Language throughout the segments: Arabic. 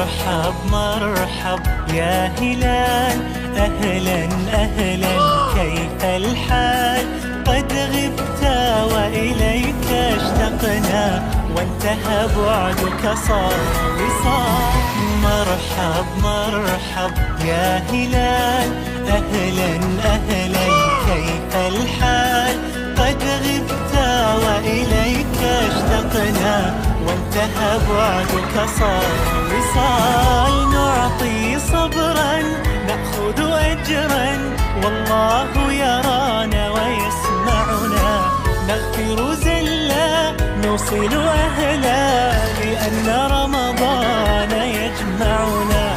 مرحب مرحب يا هلال، أهلا أهلا كيف الحال؟ قد غبت وإليك اشتقنا، وانتهى بعدك صار وصال. مرحب مرحب يا هلال، أهلا أهلا كيف الحال؟ قد غبت وإليك اشتقنا، وانتهى بعدك صار وصال. نعطي صبرا نأخذ أجرا، والله يرانا ويسمعنا. نغفر زلا نوصل أهلا، لأن رمضان يجمعنا.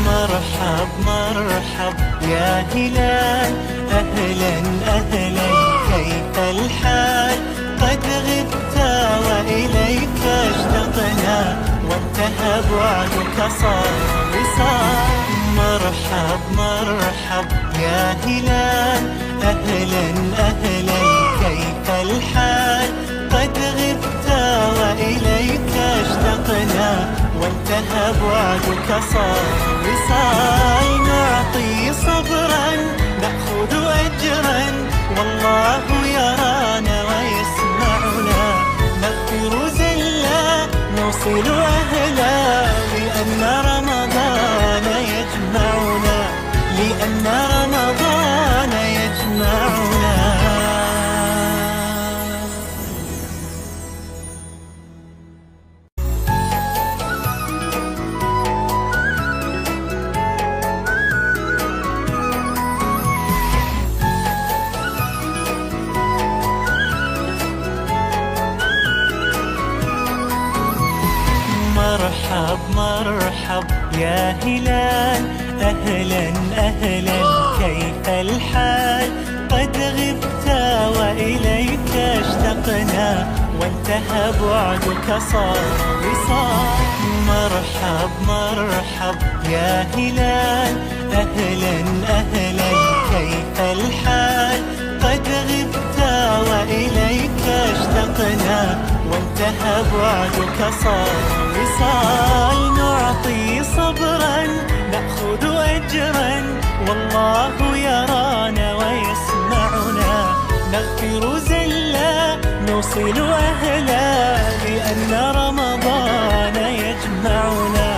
مرحب مرحب يا هلال، أهلا أهلا كيف الحال؟ قد غبت وإليك اشتقنا، وانتهى بعدك صار وصال. مرحب مرحب يا هلال، أهلا أهلا كيف الحال؟ قد غبت وإليك اشتقنا، وانتهى بعدك صار وصال. نعطي صبرا نأخذ أجرا، والله يرانا ويسمعنا. نغفر زلا نوصل أهلا، لأن رمضان يجمعنا، لأن رمضان يجمعنا. مرحب مرحب يا هلال، أهلا أهلا كيف الحال؟ قد غبت وإليك اشتقنا، وانتهى بعدك صار وصال. مرحب مرحب يا هلال، أهلا أهلا كيف الحال؟ قد غبت وإليك اشتقنا، وانتهى بعدك صار وصال. نعطي صبرا نأخذ أجرا، والله يرانا ويسمعنا. نغفر زلا نوصل أهلا، لأن رمضان يجمعنا.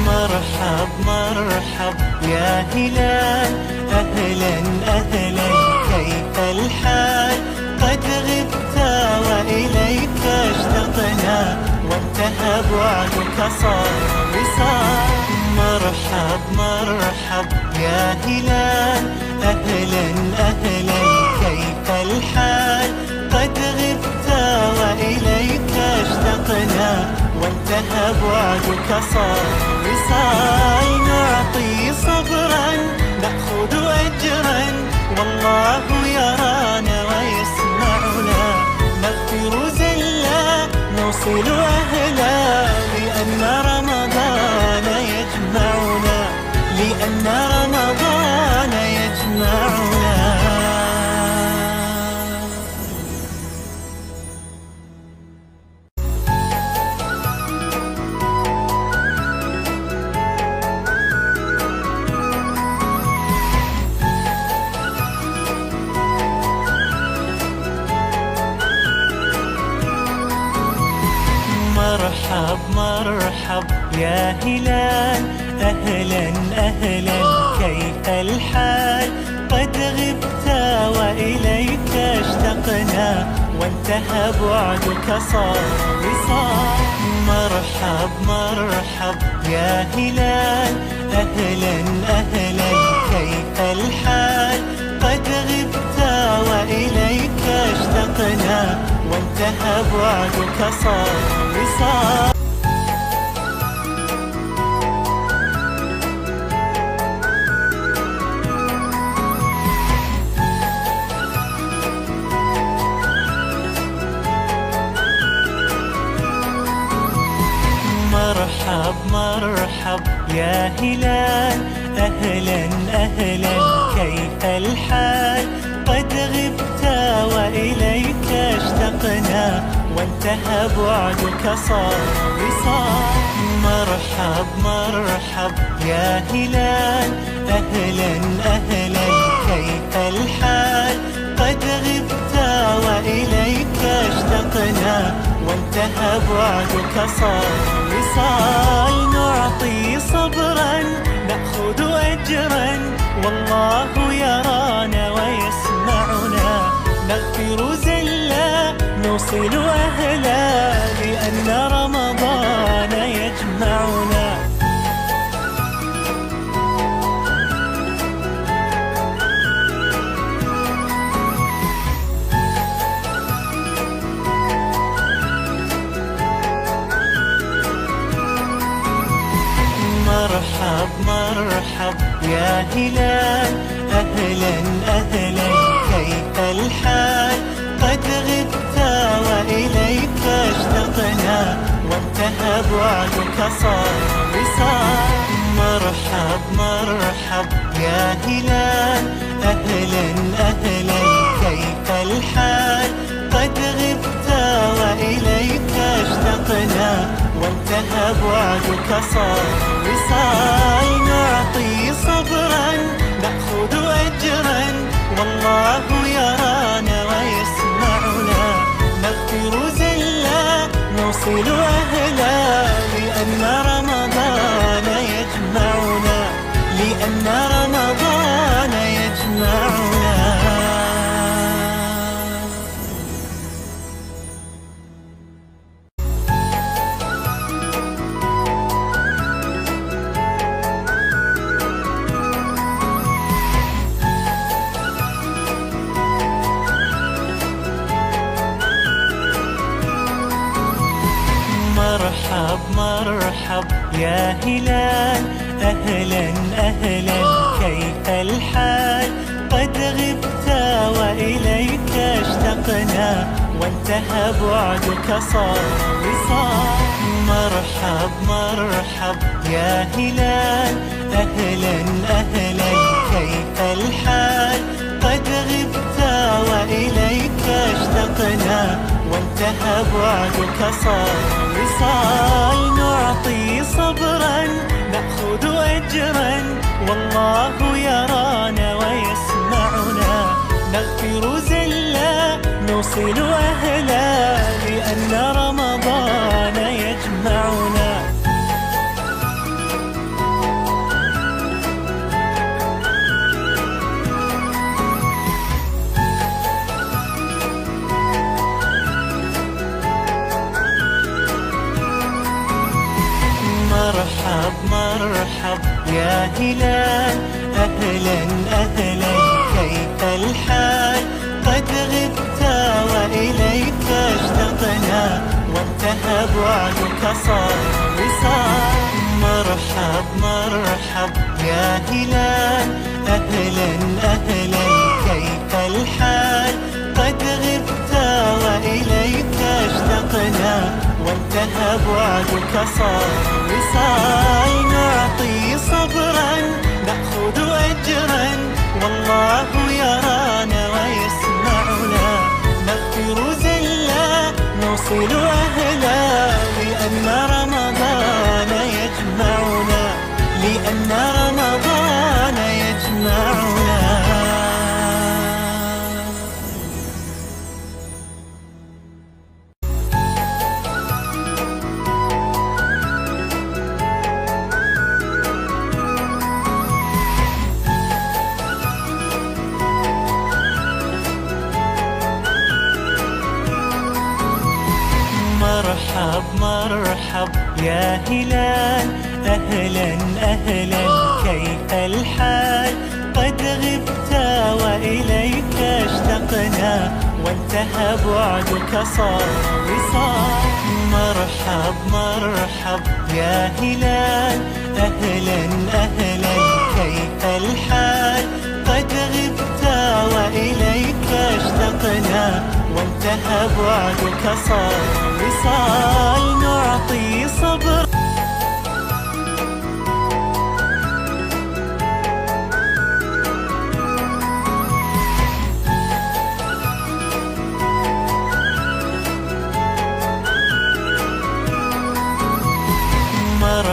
مرحب مرحب يا هلال، أهلا أهلا كيف الحال؟ قد غبت وإليك اشتقنا، وانتهى بعدك صار وصال. مرحب مرحب يا هلال، أهلا أهلا كيف الحال؟ قد غبت وإليك اشتقنا، وانتهى بعدك صار وصال. نعطي صبرا نأخذ أجرا، والله يرانا ويسمعنا. نغفر زلا نوصل أهلا، لأن رمضان يجمعنا، لأن رمضان يجمعنا. مرحب مرحب يا هلال، أهلا أهلا كيف الحال؟ قد غبت وإليك اشتقنا، وانتهى بعدك صار وصال. مرحب مرحب يا هلال، أهلا أهلا كيف الحال؟ قد غبت وإليك اشتقنا، وانتهى بعدك صار وصال. مرحب مرحب يا هلال، أهلا أهلا كيف الحال؟ قد غبت وإليك اشتقنا، وانتهى بعدك صار وصال. مرحب مرحب يا هلال، أهلا أهلا كيف الحال؟ قد غبت وإليك اشتقنا، وانتهى بعدك صار وصال. نعطي صبرا نأخذ أجرا، والله يرانا ويسمعنا. نغفر زلا نوصل أهلا، لأن رمضان يجمعنا. مرحب مرحب يا هلال، أهلا أهلا كيف الحال؟ قد غبت وإليك اشتقنا، وانتهى بعدك صار وصال. مرحب مرحب يا هلال، أهلا أهلا كيف الحال؟ قد غبت وإليك اشتقنا، وانتهى بعدك صار وصال. نعطي صبرا نأخذ أجرا، والله يرانا ويسمعنا. نغفر زلا نوصل أهلا، لأن رمضان يجمعنا، لأن رمضان يجمعنا. مرحب مرحب يا هلال، أهلا أهلا كيف الحال؟ قد غبت وإليك اشتقنا، وانتهى بعدك صار وصال. مرحب مرحب يا هلال، أهلا أهلا كيف الحال؟ قد غبت وإليك اشتقنا، وانتهى بعدك صار وصال. نعطي صبرا نأخذ أجرا، والله يرانا ويسمعنا. نغفر زلا نوصل أهلا، لأن رمضان يجمعنا. مرحب مرحب يا هلال، أهلا أهلا كيف الحال؟ قد غبت وإليك اشتقنا، وانتهى بعدك صار وصال. مرحب مرحب يا هلال، أهلا أهلا كيف الحال؟ قد غبت وإليك اشتقنا، وانتهى بعدك صار وصال. نعطي صبرا نأخذ أجرا، والله يرانا ويسمعنا. نغفر زلا نوصل أهلا، لأن رمضان يجمعنا، لأن رمضان يجمعنا. مرحب مرحب يا هلال، أهلا أهلا كيف الحال؟ قد غبت وإليك اشتقنا، وانتهى بعدك صار وصال. مرحب مرحب يا هلال، أهلا أهلا كيف الحال؟ قد غبت وإليك اشتقنا، وانتهى بعدك صار وصال. نعطي صبر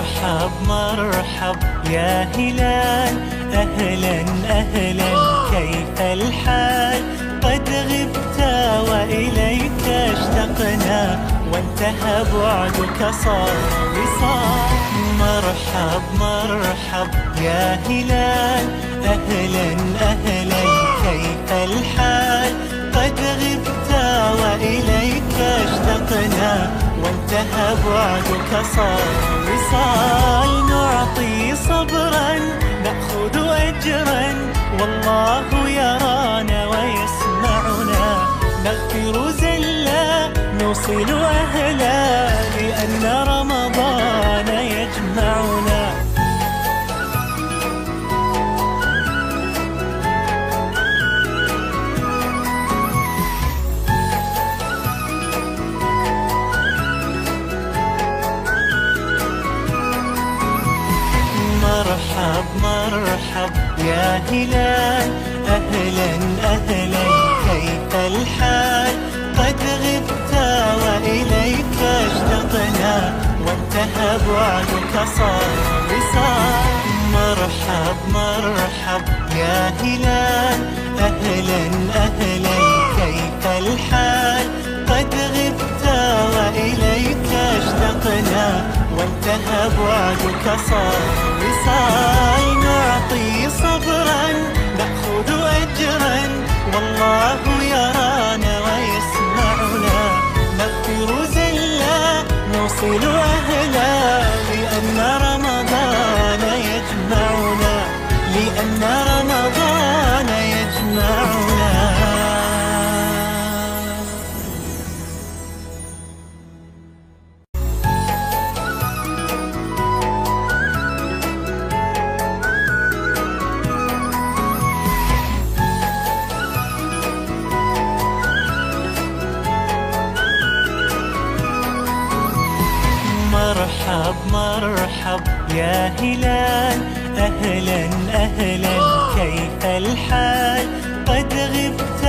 مرحب مرحب يا هلال، أهلا أهلا كيف الحال؟ قد غبت وإليك اشتقنا، وانتهى بعدك صار وصال. مرحب مرحب يا هلال، أهلا أهلا كيف الحال؟ قد غبت وإليك اشتقنا، وانتهى بعدك صار وصال. نعطي صبرا نأخذ أجرا، والله يرانا ويسمعنا. نغفر زلا نوصل أهلا، لأن رمضان يجمعنا. مرحب مرحب يا هلال، أهلا أهلا كيف الحال؟ قد غبت وإليك اشتقنا، وانتهى بعدك صار وصال. مرحب مرحب يا هلال، أهلا أهلا كيف الحال؟ قد غبت وإليك اشتقنا، وانتهى بعدك صار وصال. نعطي صبرا نأخذ أجرا، والله يرانا ويسمعنا. نغفر زلا نوصل أهلا، لأن رمضان يجمعنا، لأن رمضان يجمعنا. مرحب مرحب يا هلال، أهلا أهلا كيف الحال؟ قد غبت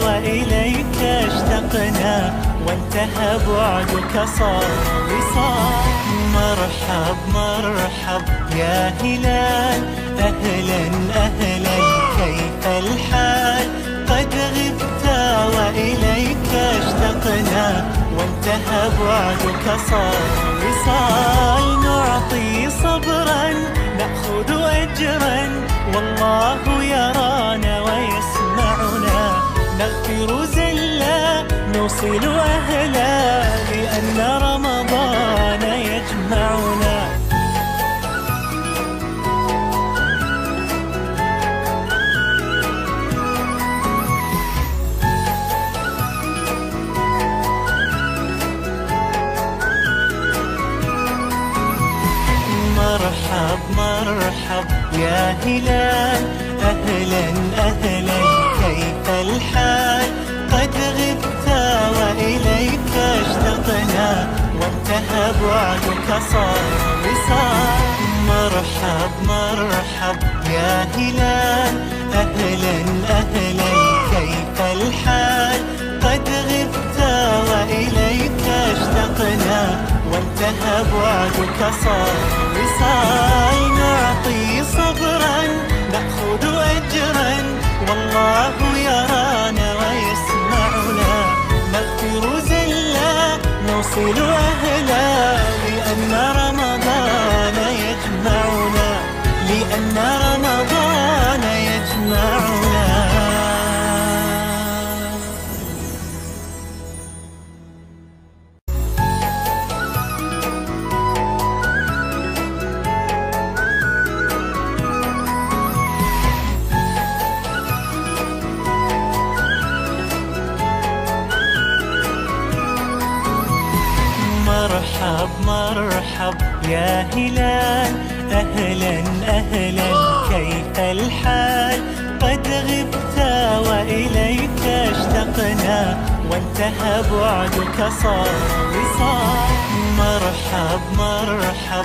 وإليك اشتقنا، وانتهى بعدك صار وصال. مرحب مرحب يا هلال، أهلا أهلا كيف الحال؟ قد غبت وإليك اشتقنا، وانتهى بعدك صار وصال. نعطي صبرا نأخذ أجرا، والله يرانا ويسمعنا. نغفر زلا نوصل أهلا، لأن رمضان يجمعنا. مرحب مرحب يا هلال، أهلا أهلا كيف الحال؟ قد غبت وإليك اشتقنا، وانتهى بعدك صار وصال. مرحب مرحب يا هلال، أهلا أهلا كيف الحال؟ قد غبت وإليك اشتقنا، وانتهى بعدك صار وصال. نعطي صبرا نأخذ أجرا، والله يرانا ويسمعنا. نغفر زلا نوصل أهلا، لأن رمضان يجمعنا، لأن رمضان يجمعنا. مرحب مرحب يا هلال، أهلا أهلا كيف الحال؟ قد غبت وإليك اشتقنا، وانتهى بعدك صار وصال. مرحب مرحب